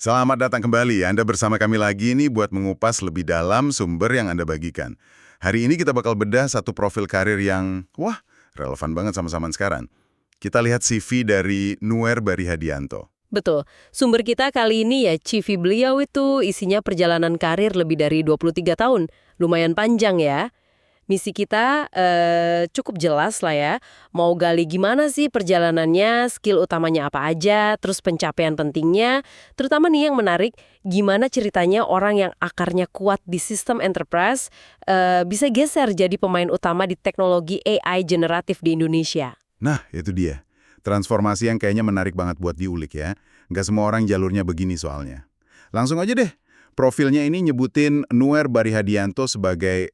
Selamat datang kembali. Anda bersama kami lagi nih buat mengupas lebih dalam sumber yang Anda bagikan. Hari ini kita bakal bedah satu profil karir yang, relevan banget sama zaman sekarang. Kita lihat CV dari Nuer Barihadianto. Betul. Sumber kita kali ini ya CV beliau itu isinya perjalanan karir lebih dari 23 tahun. Lumayan panjang ya. Misi kita cukup jelas lah ya. Mau gali gimana sih perjalanannya, skill utamanya apa aja, terus pencapaian pentingnya. Terutama nih yang menarik, gimana ceritanya orang yang akarnya kuat di sistem enterprise bisa geser jadi pemain utama di teknologi AI generatif di Indonesia. Nah, itu dia. Transformasi yang kayaknya menarik banget buat diulik ya. Nggak semua orang jalurnya begini soalnya. Langsung aja deh. Profilnya ini nyebutin Nuer Barihadianto sebagai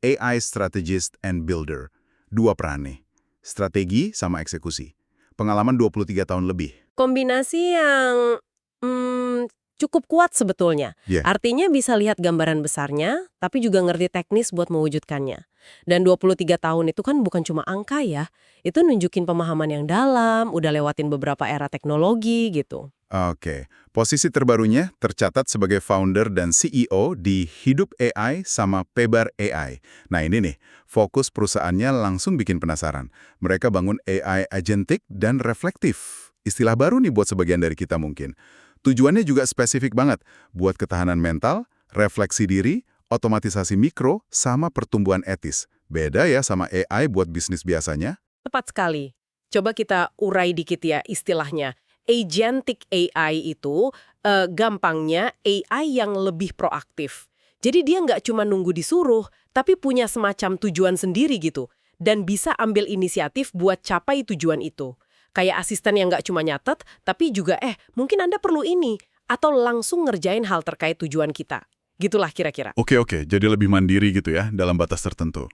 AI Strategist and Builder. Dua peran nih. Strategi sama eksekusi. Pengalaman 23 tahun lebih. Kombinasi yang cukup kuat sebetulnya. Yeah. Artinya bisa lihat gambaran besarnya, tapi juga ngerti teknis buat mewujudkannya. Dan 23 tahun itu kan bukan cuma angka ya, itu nunjukin pemahaman yang dalam, udah lewatin beberapa era teknologi gitu. Oke, posisi terbarunya tercatat sebagai founder dan CEO di Hidup AI sama Pebar AI. Nah ini nih, fokus perusahaannya langsung bikin penasaran. Mereka bangun AI agentic dan reflektif. Istilah baru nih buat sebagian dari kita mungkin. Tujuannya juga spesifik banget, buat ketahanan mental, refleksi diri, otomatisasi mikro, sama pertumbuhan etis. Beda ya sama AI buat bisnis biasanya. Tepat sekali. Coba kita urai dikit ya istilahnya. Agentic AI itu gampangnya AI yang lebih proaktif. Jadi dia nggak cuma nunggu disuruh, tapi punya semacam tujuan sendiri gitu. Dan bisa ambil inisiatif buat capai tujuan itu. Kayak asisten yang nggak cuma nyatet, tapi juga mungkin Anda perlu ini. Atau langsung ngerjain hal terkait tujuan kita. Gitulah kira-kira. Oke, jadi lebih mandiri gitu ya, dalam batas tertentu.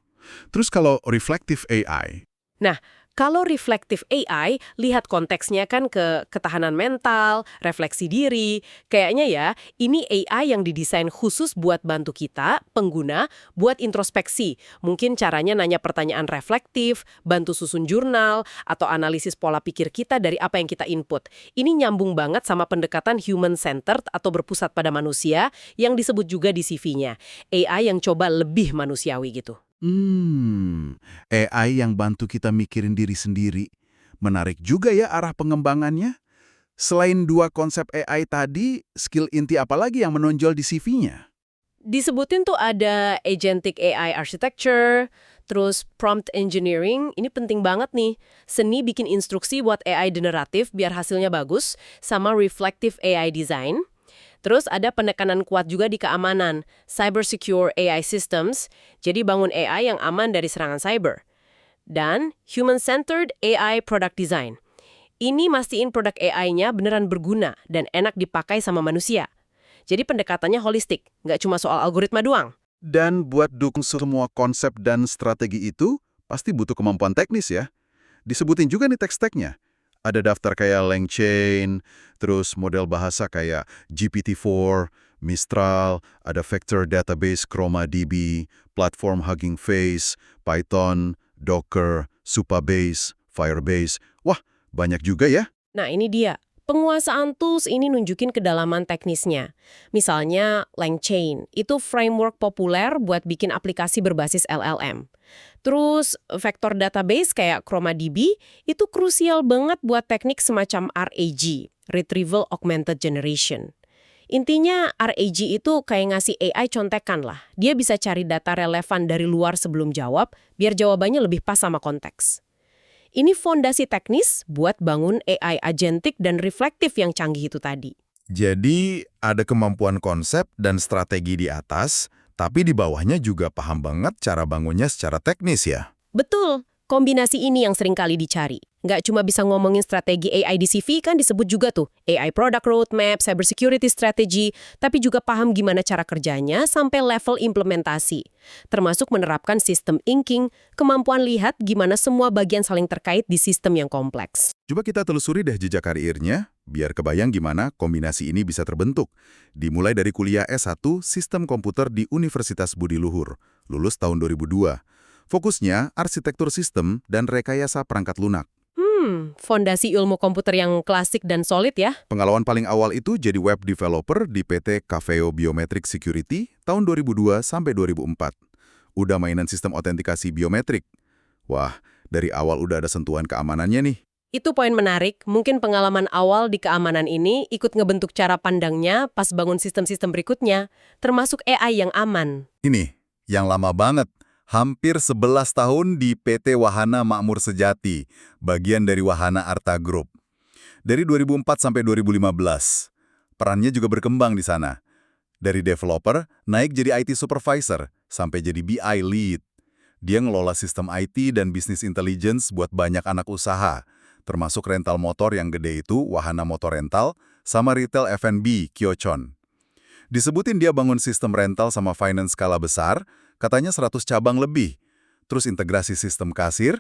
Terus kalau reflective AI? Nah, kalau reflective AI, lihat konteksnya kan ke ketahanan mental, refleksi diri. Kayaknya ya, ini AI yang didesain khusus buat bantu kita, pengguna, buat introspeksi. Mungkin caranya nanya pertanyaan reflektif, bantu susun jurnal, atau analisis pola pikir kita dari apa yang kita input. Ini nyambung banget sama pendekatan human-centered atau berpusat pada manusia yang disebut juga di CV-nya. AI yang coba lebih manusiawi gitu. AI yang bantu kita mikirin diri sendiri. Menarik juga ya arah pengembangannya. Selain dua konsep AI tadi, skill inti apa lagi yang menonjol di CV-nya? Disebutin tuh ada agentic AI architecture, terus prompt engineering, ini penting banget nih. Seni bikin instruksi buat AI generatif biar hasilnya bagus, sama reflective AI design. Terus ada penekanan kuat juga di keamanan, cyber secure AI systems, jadi bangun AI yang aman dari serangan cyber. Dan human-centered AI product design. Ini mastiin produk AI-nya beneran berguna dan enak dipakai sama manusia. Jadi pendekatannya holistik, nggak cuma soal algoritma doang. Dan buat dukung semua konsep dan strategi itu, pasti butuh kemampuan teknis ya. Disebutin juga nih teks-teksnya. Ada daftar kayak LangChain, terus model bahasa kayak GPT-4, Mistral, ada vector database ChromaDB, platform Hugging Face, Python, Docker, Supabase, Firebase. Wah, banyak juga ya. Nah ini dia, penguasaan tools ini nunjukin kedalaman teknisnya. Misalnya LangChain, itu framework populer buat bikin aplikasi berbasis LLM. Terus vektor database kayak ChromaDB itu krusial banget buat teknik semacam RAG, Retrieval Augmented Generation. Intinya RAG itu kayak ngasih AI contekan lah. Dia bisa cari data relevan dari luar sebelum jawab, biar jawabannya lebih pas sama konteks. Ini fondasi teknis buat bangun AI agentic dan reflektif yang canggih itu tadi. Jadi ada kemampuan konsep dan strategi di atas, tapi di bawahnya juga paham banget cara bangunnya secara teknis ya. Betul, kombinasi ini yang sering kali dicari. Nggak cuma bisa ngomongin strategi AI di CV, kan disebut juga tuh AI Product Roadmap, Cybersecurity Strategy, tapi juga paham gimana cara kerjanya sampai level implementasi. Termasuk menerapkan sistem inking, kemampuan lihat gimana semua bagian saling terkait di sistem yang kompleks. Coba kita telusuri deh jejak karirnya, biar kebayang gimana kombinasi ini bisa terbentuk. Dimulai dari kuliah S1 Sistem Komputer di Universitas Budi Luhur, lulus tahun 2002. Fokusnya arsitektur sistem dan rekayasa perangkat lunak. Fondasi ilmu komputer yang klasik dan solid ya. Pengalaman paling awal itu jadi web developer di PT Caveo Biometric Security tahun 2002 sampai 2004. Udah mainan sistem autentikasi biometrik. Wah, dari awal udah ada sentuhan keamanannya nih. Itu poin menarik, mungkin pengalaman awal di keamanan ini ikut ngebentuk cara pandangnya pas bangun sistem-sistem berikutnya, termasuk AI yang aman. Ini, yang lama banget. Hampir 11 tahun di PT Wahana Makmur Sejati, bagian dari Wahana Arta Group. Dari 2004 sampai 2015, perannya juga berkembang di sana. Dari developer, naik jadi IT supervisor, sampai jadi BI lead. Dia ngelola sistem IT dan bisnis intelligence buat banyak anak usaha, termasuk rental motor yang gede itu Wahana Motor Rental, sama retail F&B Kyochon. Disebutin dia bangun sistem rental sama finance skala besar, katanya 100 cabang lebih. Terus integrasi sistem kasir,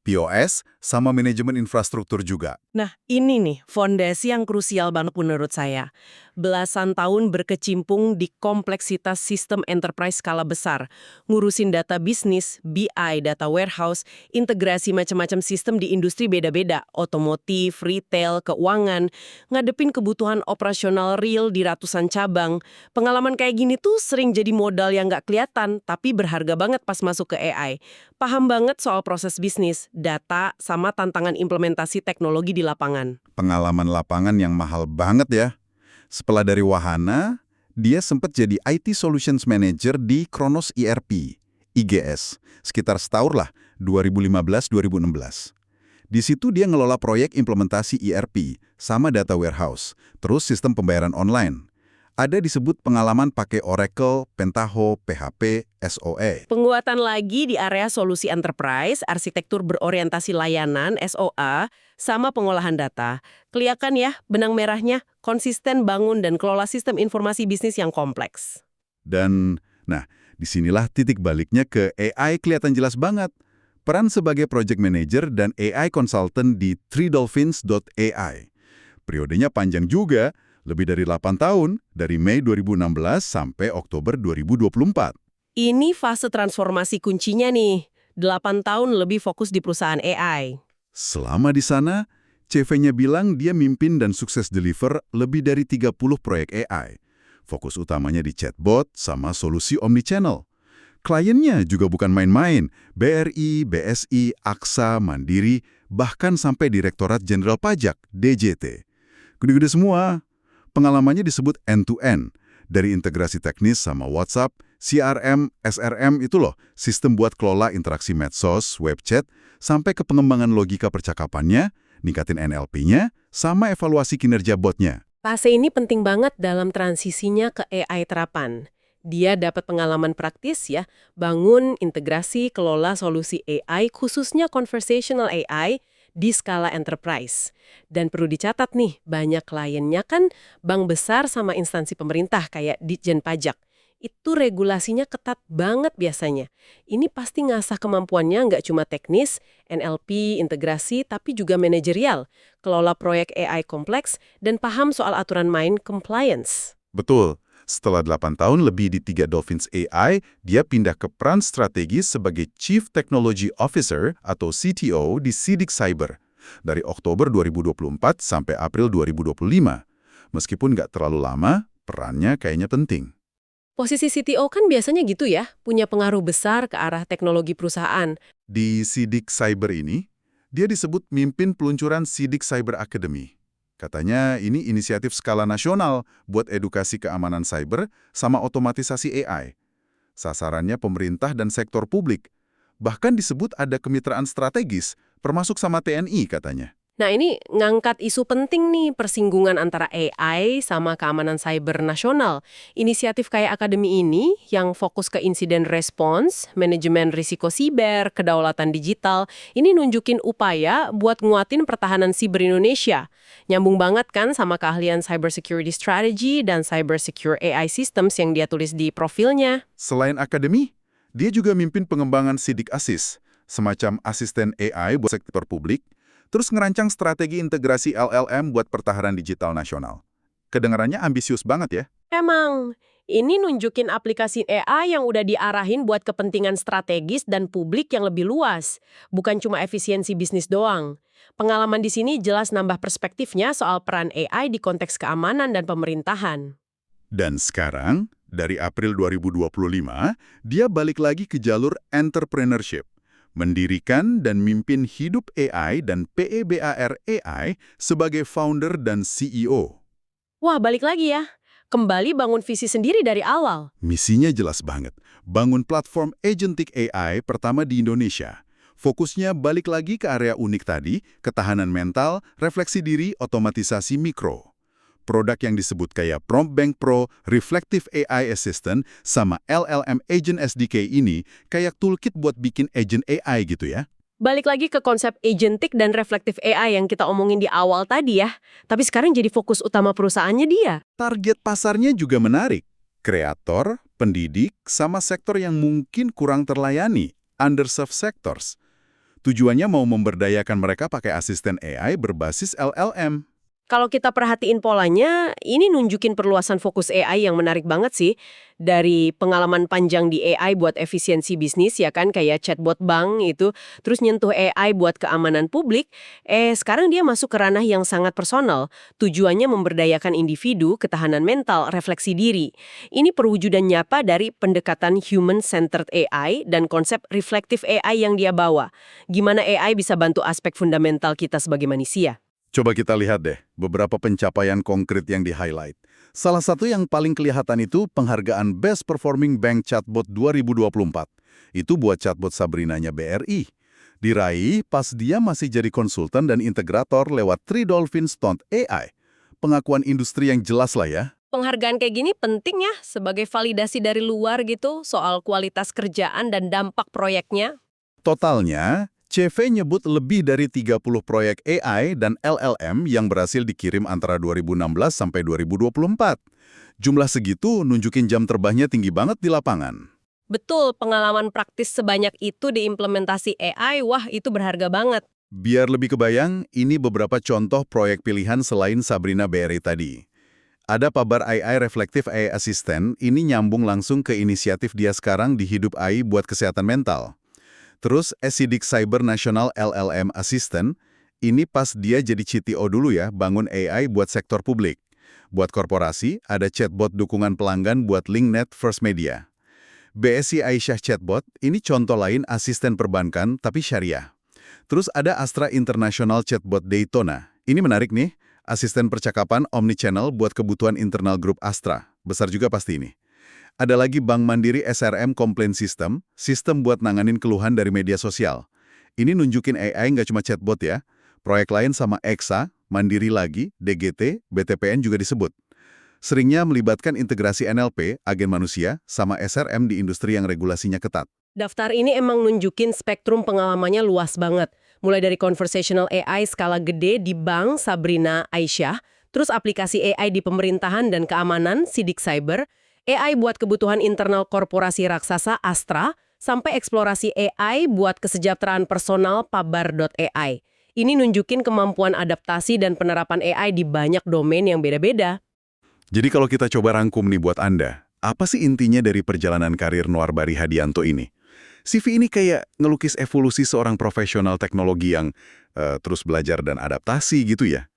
POS, sama manajemen infrastruktur juga. Nah, ini nih fondasi yang krusial banget menurut saya. Belasan tahun berkecimpung di kompleksitas sistem enterprise skala besar. Ngurusin data bisnis, BI, data warehouse, integrasi macam-macam sistem di industri beda-beda. Otomotif, retail, keuangan, ngadepin kebutuhan operasional real di ratusan cabang. Pengalaman kayak gini tuh sering jadi modal yang nggak kelihatan, tapi berharga banget pas masuk ke AI. Paham banget soal proses bisnis, data, sama tantangan implementasi teknologi di lapangan. Pengalaman lapangan yang mahal banget ya. Setelah dari Wahana, dia sempat jadi IT Solutions Manager di Kronos ERP, IGS, sekitar setahun lah, 2015-2016. Di situ dia ngelola proyek implementasi ERP, sama data warehouse, terus sistem pembayaran online. Ada disebut pengalaman pakai Oracle, Pentaho, PHP, SOE. Penguatan lagi di area solusi enterprise, arsitektur berorientasi layanan, SOA, sama pengolahan data. Kelihatan ya, benang merahnya, konsisten bangun dan kelola sistem informasi bisnis yang kompleks. Dan, nah, disinilah titik baliknya ke AI kelihatan jelas banget. Peran sebagai project manager dan AI consultant di ThreeDolphins.ai. Periodenya panjang juga, lebih dari 8 tahun, dari Mei 2016 sampai Oktober 2024. Ini fase transformasi kuncinya nih. 8 tahun lebih fokus di perusahaan AI. Selama di sana, CV-nya bilang dia mimpin dan sukses deliver lebih dari 30 proyek AI. Fokus utamanya di chatbot sama solusi omnichannel. Kliennya juga bukan main-main, BRI, BSI, AXA, Mandiri, bahkan sampai Direktorat Jenderal Pajak, DJT. Gede-gede semua. Pengalamannya disebut end-to-end, dari integrasi teknis sama WhatsApp, CRM, SRM itu loh, sistem buat kelola interaksi medsos, web chat, sampai ke pengembangan logika percakapannya, ningkatin NLP-nya, sama evaluasi kinerja botnya. Fase ini penting banget dalam transisinya ke AI terapan. Dia dapat pengalaman praktis ya, bangun, integrasi, kelola solusi AI, khususnya conversational AI, di skala enterprise. Dan perlu dicatat nih, banyak kliennya kan bank besar sama instansi pemerintah kayak Ditjen Pajak. Itu regulasinya ketat banget biasanya. Ini pasti ngasah kemampuannya nggak cuma teknis, NLP, integrasi, tapi juga manajerial, kelola proyek AI kompleks, dan paham soal aturan main compliance. Betul. Setelah 8 tahun lebih di 3 Dolphins AI, dia pindah ke peran strategis sebagai Chief Technology Officer atau CTO di Sidik Cyber dari Oktober 2024 sampai April 2025. Meskipun nggak terlalu lama, perannya kayaknya penting. Posisi CTO kan biasanya gitu ya, punya pengaruh besar ke arah teknologi perusahaan. Di Sidik Cyber ini, dia disebut mimpin peluncuran Sidik Cyber Academy. Katanya ini inisiatif skala nasional buat edukasi keamanan cyber sama otomatisasi AI. Sasarannya pemerintah dan sektor publik. Bahkan disebut ada kemitraan strategis, termasuk sama TNI katanya. Nah ini ngangkat isu penting nih, persinggungan antara AI sama keamanan cyber nasional. Inisiatif kayak akademi ini yang fokus ke insiden response, manajemen risiko siber, kedaulatan digital, ini nunjukin upaya buat nguatin pertahanan siber Indonesia. Nyambung banget kan sama keahlian cyber security strategy dan cyber secure AI systems yang dia tulis di profilnya. Selain akademi, dia juga mimpin pengembangan Sidik Assist, semacam asisten AI buat sektor publik, terus ngerancang strategi integrasi LLM buat pertahanan digital nasional. Kedengarannya ambisius banget ya. Emang, ini nunjukin aplikasi AI yang udah diarahin buat kepentingan strategis dan publik yang lebih luas, bukan cuma efisiensi bisnis doang. Pengalaman di sini jelas nambah perspektifnya soal peran AI di konteks keamanan dan pemerintahan. Dan sekarang, dari April 2025, dia balik lagi ke jalur entrepreneurship. Mendirikan dan mimpin Hidup AI dan PEBAR AI sebagai founder dan CEO. Wah, balik lagi ya. Kembali bangun visi sendiri dari awal. Misinya jelas banget, bangun platform agentic AI pertama di Indonesia. Fokusnya balik lagi ke area unik tadi, ketahanan mental, refleksi diri, otomatisasi mikro. Produk yang disebut kayak Prompt Bank Pro, Reflective AI Assistant, sama LLM Agent SDK ini kayak toolkit buat bikin agent AI gitu ya. Balik lagi ke konsep agentic dan reflective AI yang kita omongin di awal tadi ya. Tapi sekarang jadi fokus utama perusahaannya dia. Target pasarnya juga menarik. Kreator, pendidik, sama sektor yang mungkin kurang terlayani, underserved sectors. Tujuannya mau memberdayakan mereka pakai asisten AI berbasis LLM. Kalau kita perhatiin polanya, ini nunjukin perluasan fokus AI yang menarik banget sih. Dari pengalaman panjang di AI buat efisiensi bisnis ya kan, kayak chatbot bank itu, terus nyentuh AI buat keamanan publik, sekarang dia masuk ke ranah yang sangat personal. Tujuannya memberdayakan individu, ketahanan mental, refleksi diri. Ini perwujudan nyata dari pendekatan human-centered AI dan konsep reflective AI yang dia bawa. Gimana AI bisa bantu aspek fundamental kita sebagai manusia? Coba kita lihat deh, beberapa pencapaian konkret yang di-highlight. Salah satu yang paling kelihatan itu penghargaan Best Performing Bank Chatbot 2024. Itu buat chatbot Sabrinanya BRI. Diraih pas dia masih jadi konsultan dan integrator lewat Three Dolphins Stunt AI. Pengakuan industri yang jelas lah ya. Penghargaan kayak gini penting ya, sebagai validasi dari luar gitu, soal kualitas kerjaan dan dampak proyeknya. Totalnya, CV nyebut lebih dari 30 proyek AI dan LLM yang berhasil dikirim antara 2016 sampai 2024. Jumlah segitu nunjukin jam terbangnya tinggi banget di lapangan. Betul, pengalaman praktis sebanyak itu diimplementasi AI, wah itu berharga banget. Biar lebih kebayang, ini beberapa contoh proyek pilihan selain Sabrina BRI tadi. Ada Pabar AI Reflective AI Assistant, ini nyambung langsung ke inisiatif dia sekarang di Hidup AI buat kesehatan mental. Terus Sidik Cyber National LLM Assistant, ini pas dia jadi CTO dulu ya, bangun AI buat sektor publik. Buat korporasi, ada chatbot dukungan pelanggan buat LinkNet First Media. BSI Aisyah Chatbot, ini contoh lain asisten perbankan tapi syariah. Terus ada Astra International Chatbot Daytona. Ini menarik nih, asisten percakapan omnichannel buat kebutuhan internal grup Astra. Besar juga pasti ini. Ada lagi Bank Mandiri SRM Complaint System, sistem buat nanganin keluhan dari media sosial. Ini nunjukin AI nggak cuma chatbot ya. Proyek lain sama EXA, Mandiri lagi, DGT, BTPN juga disebut. Seringnya melibatkan integrasi NLP, agen manusia, sama SRM di industri yang regulasinya ketat. Daftar ini emang nunjukin spektrum pengalamannya luas banget. Mulai dari conversational AI skala gede di Bank Sabrina Aisyah, terus aplikasi AI di pemerintahan dan keamanan, Sidik Cyber, AI buat kebutuhan internal korporasi raksasa Astra, sampai eksplorasi AI buat kesejahteraan personal Pabar.ai. Ini nunjukin kemampuan adaptasi dan penerapan AI di banyak domain yang beda-beda. Jadi kalau kita coba rangkum nih buat Anda, apa sih intinya dari perjalanan karir Nuarbari Hadianto ini? CV ini kayak ngelukis evolusi seorang profesional teknologi yang terus belajar dan adaptasi gitu ya.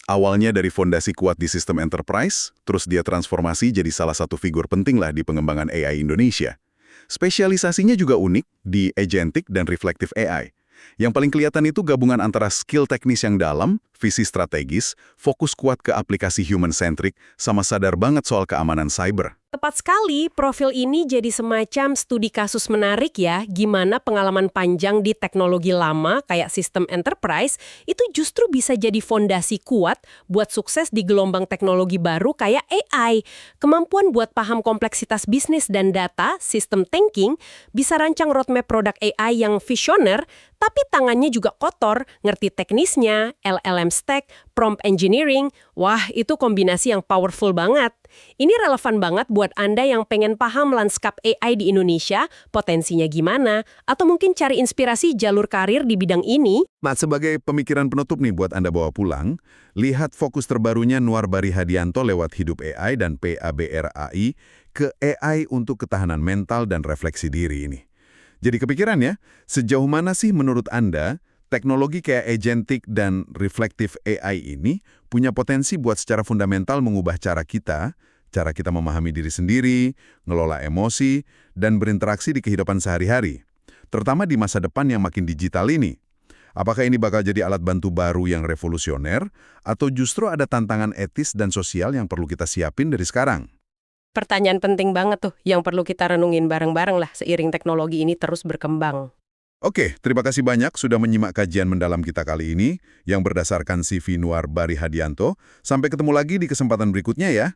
Awalnya dari fondasi kuat di sistem enterprise, terus dia transformasi jadi salah satu figur penting lah di pengembangan AI Indonesia. Spesialisasinya juga unik di agentic dan reflective AI. Yang paling kelihatan itu gabungan antara skill teknis yang dalam, visi strategis, fokus kuat ke aplikasi human-centric, sama sadar banget soal keamanan cyber. Tepat sekali, profil ini jadi semacam studi kasus menarik ya, gimana pengalaman panjang di teknologi lama kayak sistem enterprise itu justru bisa jadi fondasi kuat buat sukses di gelombang teknologi baru kayak AI. Kemampuan buat paham kompleksitas bisnis dan data, sistem thinking, bisa rancang roadmap produk AI yang visioner, tapi tangannya juga kotor, ngerti teknisnya, LLM stack, prompt engineering, wah itu kombinasi yang powerful banget. Ini relevan banget buat Anda yang pengen paham lanskap AI di Indonesia, potensinya gimana, atau mungkin cari inspirasi jalur karir di bidang ini. Nah, sebagai pemikiran penutup nih buat Anda bawa pulang, lihat fokus terbarunya Nuarbari Hadianto lewat Hidup AI dan PABRAI ke AI untuk ketahanan mental dan refleksi diri ini. Jadi kepikiran ya, sejauh mana sih menurut Anda teknologi kayak agentic dan reflective AI ini punya potensi buat secara fundamental mengubah cara kita memahami diri sendiri, ngelola emosi, dan berinteraksi di kehidupan sehari-hari. Terutama di masa depan yang makin digital ini. Apakah ini bakal jadi alat bantu baru yang revolusioner, atau justru ada tantangan etis dan sosial yang perlu kita siapin dari sekarang? Pertanyaan penting banget tuh, yang perlu kita renungin bareng-bareng lah seiring teknologi ini terus berkembang. Oke, terima kasih banyak sudah menyimak kajian mendalam kita kali ini yang berdasarkan CV Nuar Bari Hadianto. Sampai ketemu lagi di kesempatan berikutnya ya.